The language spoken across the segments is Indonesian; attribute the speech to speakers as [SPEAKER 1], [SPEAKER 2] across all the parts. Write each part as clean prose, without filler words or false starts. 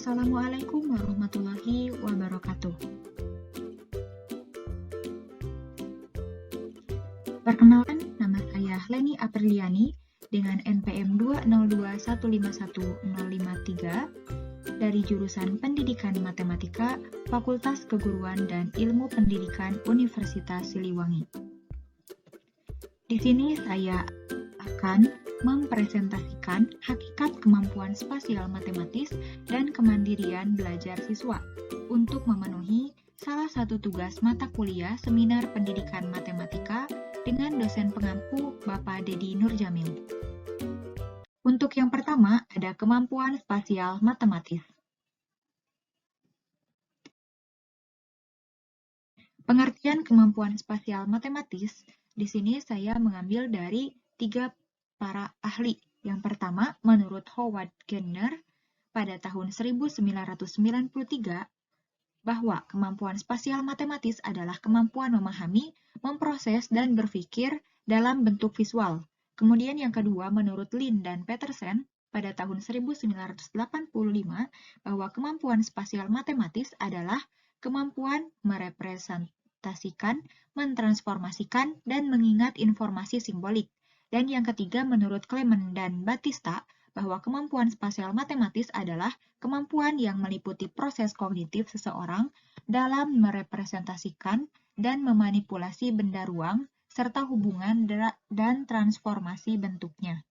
[SPEAKER 1] Assalamualaikum warahmatullahi wabarakatuh. Perkenalkan, nama saya Leni Apriliani dengan NPM 202151053 dari jurusan Pendidikan Matematika, Fakultas Keguruan dan Ilmu Pendidikan Universitas Siliwangi. Di sini saya akan mempresentasikan hakikat kemampuan spasial matematis dan kemandirian belajar siswa untuk memenuhi salah satu tugas mata kuliah Seminar Pendidikan Matematika dengan dosen pengampu Bapak Dedi Nurjamil. Untuk yang pertama, ada kemampuan spasial matematis. Pengertian kemampuan spasial matematis, di sini saya mengambil dari 3 para ahli. Yang pertama, menurut Howard Gardner pada tahun 1993, bahwa kemampuan spasial matematis adalah kemampuan memahami, memproses, dan berpikir dalam bentuk visual. Kemudian yang kedua, menurut Lin dan Petersen pada tahun 1985, bahwa kemampuan spasial matematis adalah kemampuan merepresentasikan, mentransformasikan, dan mengingat informasi simbolik. Dan yang ketiga, menurut Clement dan Batista, bahwa kemampuan spasial matematis adalah kemampuan yang meliputi proses kognitif seseorang dalam merepresentasikan dan memanipulasi benda ruang, serta hubungan dan transformasi bentuknya.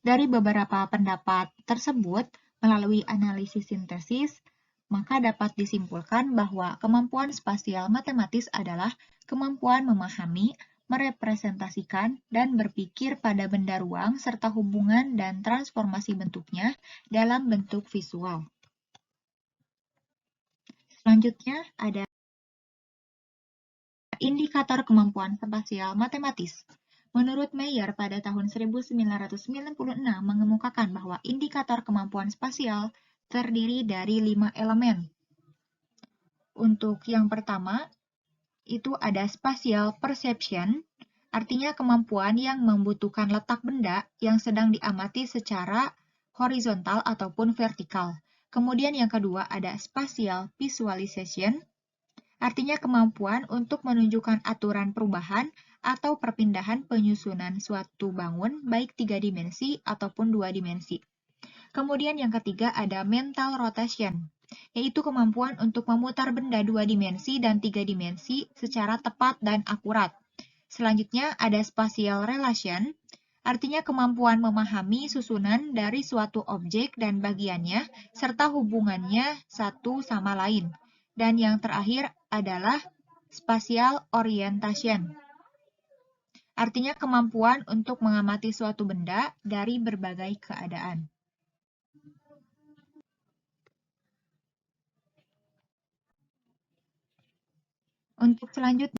[SPEAKER 1] Dari beberapa pendapat tersebut, melalui analisis sintesis, maka dapat disimpulkan bahwa kemampuan spasial matematis adalah kemampuan memahami, merepresentasikan, dan berpikir pada benda ruang serta hubungan dan transformasi bentuknya dalam bentuk visual. Selanjutnya ada indikator kemampuan spasial matematis. Menurut Mayer pada tahun 1996 mengemukakan bahwa indikator kemampuan spasial terdiri dari 5 elemen. Untuk yang pertama, itu ada spatial perception, artinya kemampuan yang membutuhkan letak benda yang sedang diamati secara horizontal ataupun vertikal. Kemudian yang kedua ada spatial visualization, artinya kemampuan untuk menunjukkan aturan perubahan atau perpindahan penyusunan suatu bangun baik 3 dimensi ataupun 2 dimensi. Kemudian yang ketiga ada mental rotation, yaitu kemampuan untuk memutar benda 2 dimensi dan 3 dimensi secara tepat dan akurat. Selanjutnya ada spatial relation, artinya kemampuan memahami susunan dari suatu objek dan bagiannya, serta hubungannya satu sama lain. Dan yang terakhir adalah spatial orientation, artinya kemampuan untuk mengamati suatu benda dari berbagai keadaan. Untuk selanjutnya,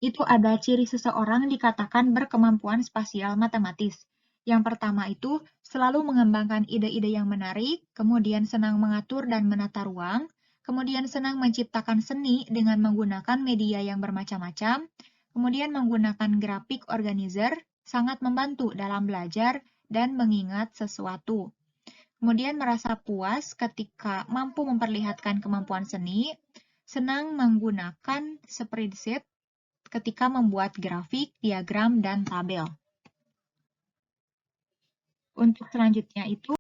[SPEAKER 1] itu ada ciri seseorang dikatakan berkemampuan spasial matematis. Yang pertama itu selalu mengembangkan ide-ide yang menarik, kemudian senang mengatur dan menata ruang, kemudian senang menciptakan seni dengan menggunakan media yang bermacam-macam, kemudian menggunakan grafik organizer, sangat membantu dalam belajar dan mengingat sesuatu. Kemudian merasa puas ketika mampu memperlihatkan kemampuan seni, senang menggunakan spreadsheet ketika membuat grafik, diagram, dan tabel. Untuk selanjutnya itu,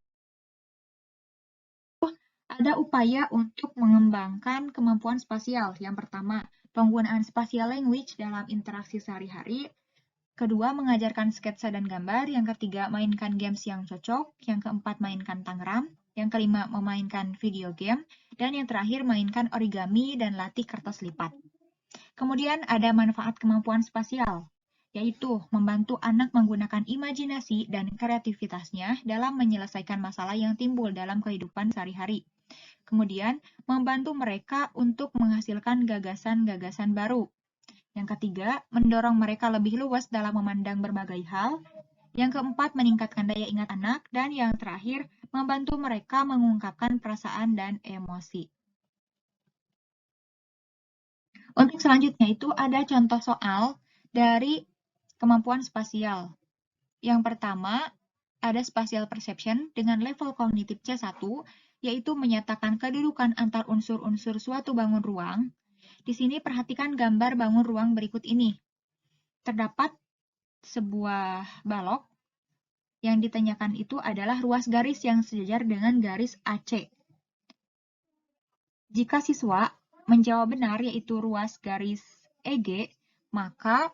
[SPEAKER 1] ada upaya untuk mengembangkan kemampuan spasial. Yang pertama, penggunaan spatial language dalam interaksi sehari-hari. Kedua, mengajarkan sketsa dan gambar. Yang ketiga, mainkan games yang cocok. Yang keempat, mainkan Tangram. Yang kelima, memainkan video game. Dan yang terakhir, mainkan origami dan latih kertas lipat. Kemudian ada manfaat kemampuan spasial, yaitu membantu anak menggunakan imajinasi dan kreativitasnya dalam menyelesaikan masalah yang timbul dalam kehidupan sehari-hari. Kemudian, membantu mereka untuk menghasilkan gagasan-gagasan baru. Yang ketiga, mendorong mereka lebih luas dalam memandang berbagai hal. Yang keempat, meningkatkan daya ingat anak. Dan yang terakhir, membantu mereka mengungkapkan perasaan dan emosi. Untuk selanjutnya itu ada contoh soal dari kemampuan spasial. Yang pertama, ada spatial perception dengan level kognitif C1, yaitu menyatakan kedudukan antar unsur-unsur suatu bangun ruang. Di sini perhatikan gambar bangun ruang berikut ini. Terdapat sebuah balok yang ditanyakan itu adalah ruas garis yang sejajar dengan garis AC. Jika siswa menjawab benar yaitu ruas garis EG, maka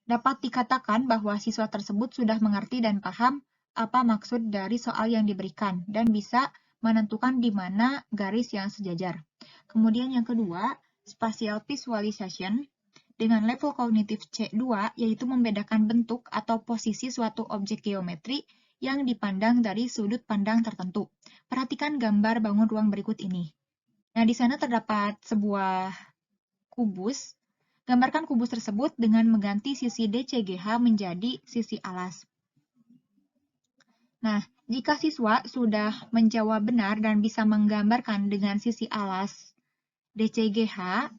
[SPEAKER 1] dapat dikatakan bahwa siswa tersebut sudah mengerti dan paham apa maksud dari soal yang diberikan dan bisa menentukan di mana garis yang sejajar. Kemudian yang kedua, spatial visualization dengan level kognitif C2 yaitu membedakan bentuk atau posisi suatu objek geometri yang dipandang dari sudut pandang tertentu. Perhatikan gambar bangun ruang berikut ini. Nah, di sana terdapat sebuah kubus. Gambarkan kubus tersebut dengan mengganti sisi DCGH menjadi sisi alas. Nah, jika siswa sudah menjawab benar dan bisa menggambarkan dengan sisi alas DCGH,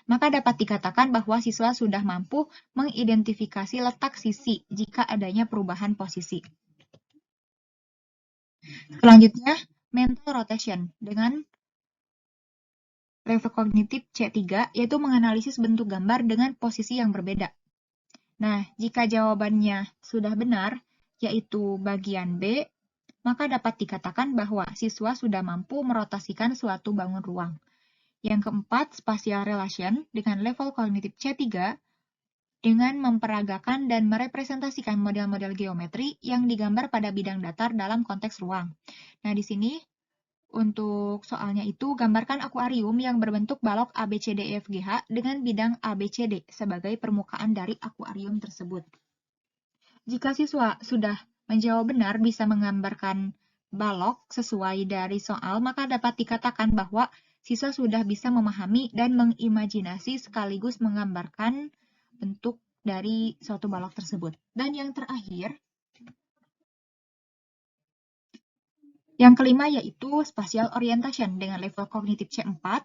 [SPEAKER 1] maka dapat dikatakan bahwa siswa sudah mampu mengidentifikasi letak sisi jika adanya perubahan posisi. Selanjutnya, mental rotation dengan level kognitif C3, yaitu menganalisis bentuk gambar dengan posisi yang berbeda. Nah, jika jawabannya sudah benar, yaitu bagian B, maka dapat dikatakan bahwa siswa sudah mampu merotasikan suatu bangun ruang. Yang keempat, spatial relation dengan level kognitif C3 dengan memperagakan dan merepresentasikan model-model geometri yang digambar pada bidang datar dalam konteks ruang. Nah, di sini untuk soalnya itu, gambarkan akuarium yang berbentuk balok ABCDEFGH dengan bidang ABCD sebagai permukaan dari akuarium tersebut. Jika siswa sudah menjawab benar bisa menggambarkan balok sesuai dari soal, maka dapat dikatakan bahwa siswa sudah bisa memahami dan mengimajinasi sekaligus menggambarkan bentuk dari suatu balok tersebut. Dan yang terakhir, yang kelima yaitu spatial orientation dengan level kognitif C4,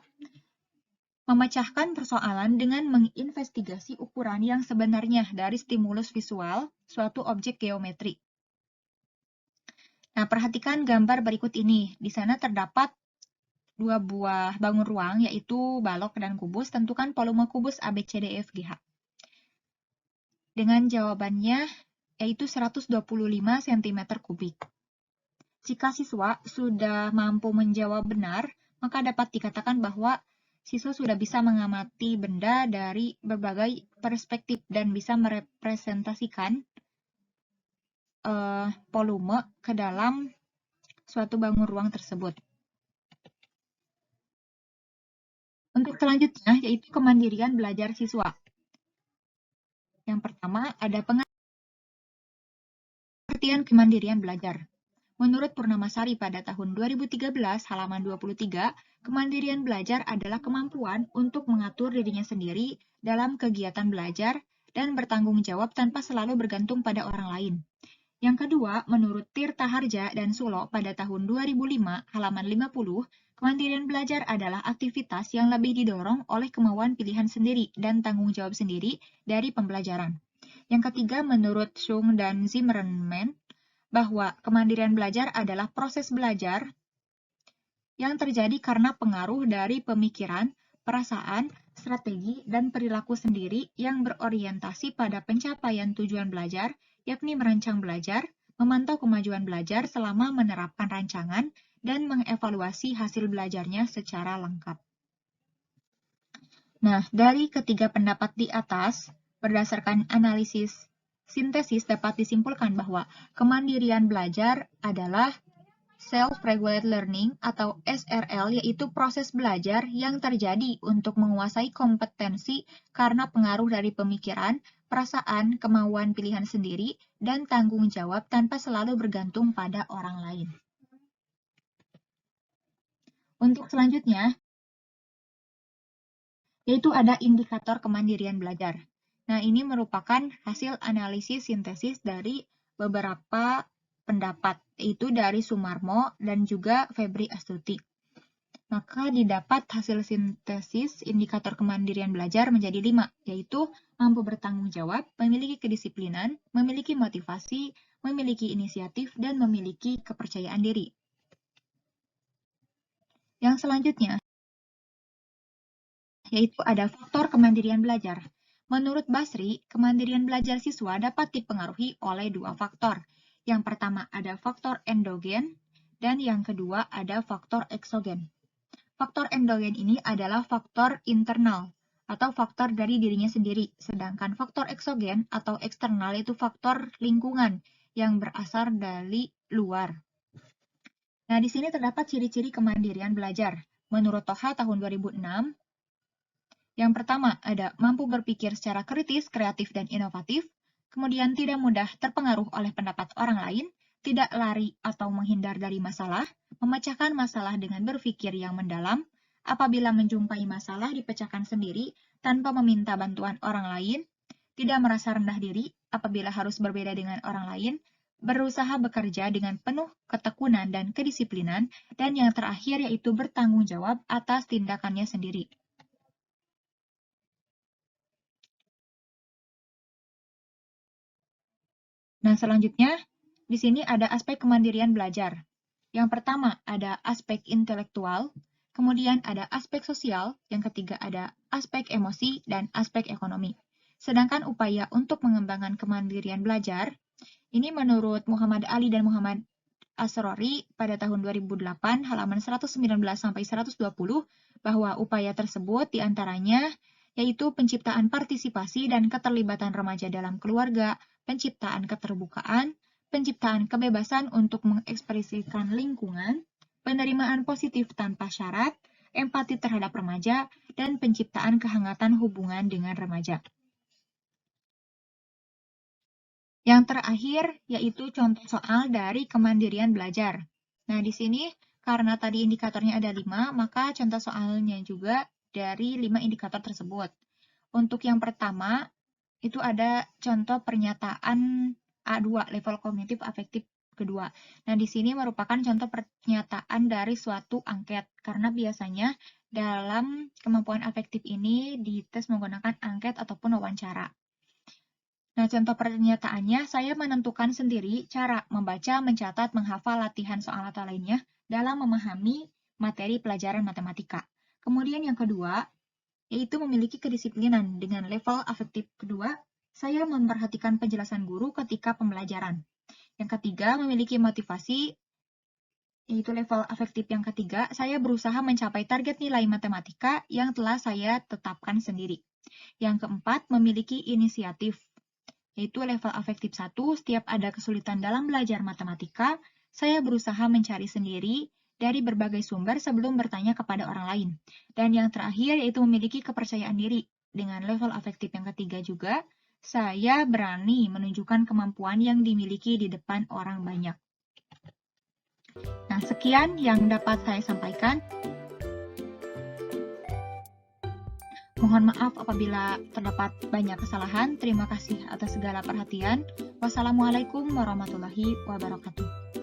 [SPEAKER 1] memecahkan persoalan dengan menginvestigasi ukuran yang sebenarnya dari stimulus visual suatu objek geometri. Nah, perhatikan gambar berikut ini. Di sana terdapat dua buah bangun ruang, yaitu balok dan kubus. Tentukan volume kubus ABCDEFGH. Dengan jawabannya, yaitu 125 cm3. Jika siswa sudah mampu menjawab benar, maka dapat dikatakan bahwa siswa sudah bisa mengamati benda dari berbagai perspektif dan bisa merepresentasikan volume ke dalam suatu bangun ruang tersebut. Untuk selanjutnya, yaitu kemandirian belajar siswa. Yang pertama, ada pengertian kemandirian belajar. Menurut Purnamasari pada tahun 2013, halaman 23, kemandirian belajar adalah kemampuan untuk mengatur dirinya sendiri dalam kegiatan belajar dan bertanggung jawab tanpa selalu bergantung pada orang lain. Yang kedua, menurut Tirta Harja dan Sulo pada tahun 2005, halaman 50, kemandirian belajar adalah aktivitas yang lebih didorong oleh kemauan pilihan sendiri dan tanggung jawab sendiri dari pembelajaran. Yang ketiga, menurut Chung dan Zimmerman, bahwa kemandirian belajar adalah proses belajar yang terjadi karena pengaruh dari pemikiran, perasaan, strategi, dan perilaku sendiri yang berorientasi pada pencapaian tujuan belajar, yakni merancang belajar, memantau kemajuan belajar selama menerapkan rancangan, dan mengevaluasi hasil belajarnya secara lengkap. Nah, dari ketiga pendapat di atas, berdasarkan analisis sintesis dapat disimpulkan bahwa kemandirian belajar adalah self-regulated learning atau SRL, yaitu proses belajar yang terjadi untuk menguasai kompetensi karena pengaruh dari pemikiran, perasaan, kemauan pilihan sendiri, dan tanggung jawab tanpa selalu bergantung pada orang lain. Untuk selanjutnya, yaitu ada indikator kemandirian belajar. Nah, ini merupakan hasil analisis sintesis dari beberapa pendapat, yaitu dari Sumarmo dan juga Febri Astuti. Maka didapat hasil sintesis indikator kemandirian belajar menjadi 5, yaitu mampu bertanggung jawab, memiliki kedisiplinan, memiliki motivasi, memiliki inisiatif, dan memiliki kepercayaan diri. Yang selanjutnya, yaitu ada faktor kemandirian belajar. Menurut Basri, kemandirian belajar siswa dapat dipengaruhi oleh dua faktor. Yang pertama ada faktor endogen, dan yang kedua ada faktor eksogen. Faktor endogen ini adalah faktor internal, atau faktor dari dirinya sendiri. Sedangkan faktor eksogen atau eksternal itu faktor lingkungan yang berasal dari luar. Nah, di sini terdapat ciri-ciri kemandirian belajar. Menurut Toha tahun 2006, yang pertama ada mampu berpikir secara kritis, kreatif, dan inovatif, kemudian tidak mudah terpengaruh oleh pendapat orang lain, tidak lari atau menghindar dari masalah, memecahkan masalah dengan berpikir yang mendalam, apabila menjumpai masalah dipecahkan sendiri tanpa meminta bantuan orang lain, tidak merasa rendah diri apabila harus berbeda dengan orang lain, berusaha bekerja dengan penuh ketekunan dan kedisiplinan, dan yang terakhir yaitu bertanggung jawab atas tindakannya sendiri. Nah, selanjutnya, di sini ada aspek kemandirian belajar. Yang pertama ada aspek intelektual, kemudian ada aspek sosial, yang ketiga ada aspek emosi, dan aspek ekonomi. Sedangkan upaya untuk mengembangkan kemandirian belajar, ini menurut Muhammad Ali dan Muhammad Asrori pada tahun 2008, halaman 119-120, bahwa upaya tersebut diantaranya yaitu penciptaan partisipasi dan keterlibatan remaja dalam keluarga, penciptaan keterbukaan, penciptaan kebebasan untuk mengekspresikan lingkungan, penerimaan positif tanpa syarat, empati terhadap remaja, dan penciptaan kehangatan hubungan dengan remaja. Yang terakhir yaitu contoh soal dari kemandirian belajar. Nah, di sini karena tadi indikatornya ada 5, maka contoh soalnya juga dari 5 indikator tersebut. Untuk yang pertama, itu ada contoh pernyataan A2, level kognitif afektif kedua. Nah, di sini merupakan contoh pernyataan dari suatu angket, karena biasanya dalam kemampuan afektif ini dites menggunakan angket ataupun wawancara. Nah, contoh pernyataannya, saya menentukan sendiri cara membaca, mencatat, menghafal, latihan soal atau lainnya dalam memahami materi pelajaran matematika. Kemudian yang kedua, yaitu memiliki kedisiplinan. Dengan level afektif kedua, saya memperhatikan penjelasan guru ketika pembelajaran. Yang ketiga, memiliki motivasi, yaitu level afektif yang ketiga, saya berusaha mencapai target nilai matematika yang telah saya tetapkan sendiri. Yang keempat, memiliki inisiatif, yaitu level afektif 1, setiap ada kesulitan dalam belajar matematika, saya berusaha mencari sendiri dari berbagai sumber sebelum bertanya kepada orang lain. Dan yang terakhir yaitu memiliki kepercayaan diri. Dengan level afektif yang ketiga juga, saya berani menunjukkan kemampuan yang dimiliki di depan orang banyak. Nah, sekian yang dapat saya sampaikan. Mohon maaf apabila terdapat banyak kesalahan. Terima kasih atas segala perhatian. Wassalamualaikum warahmatullahi wabarakatuh.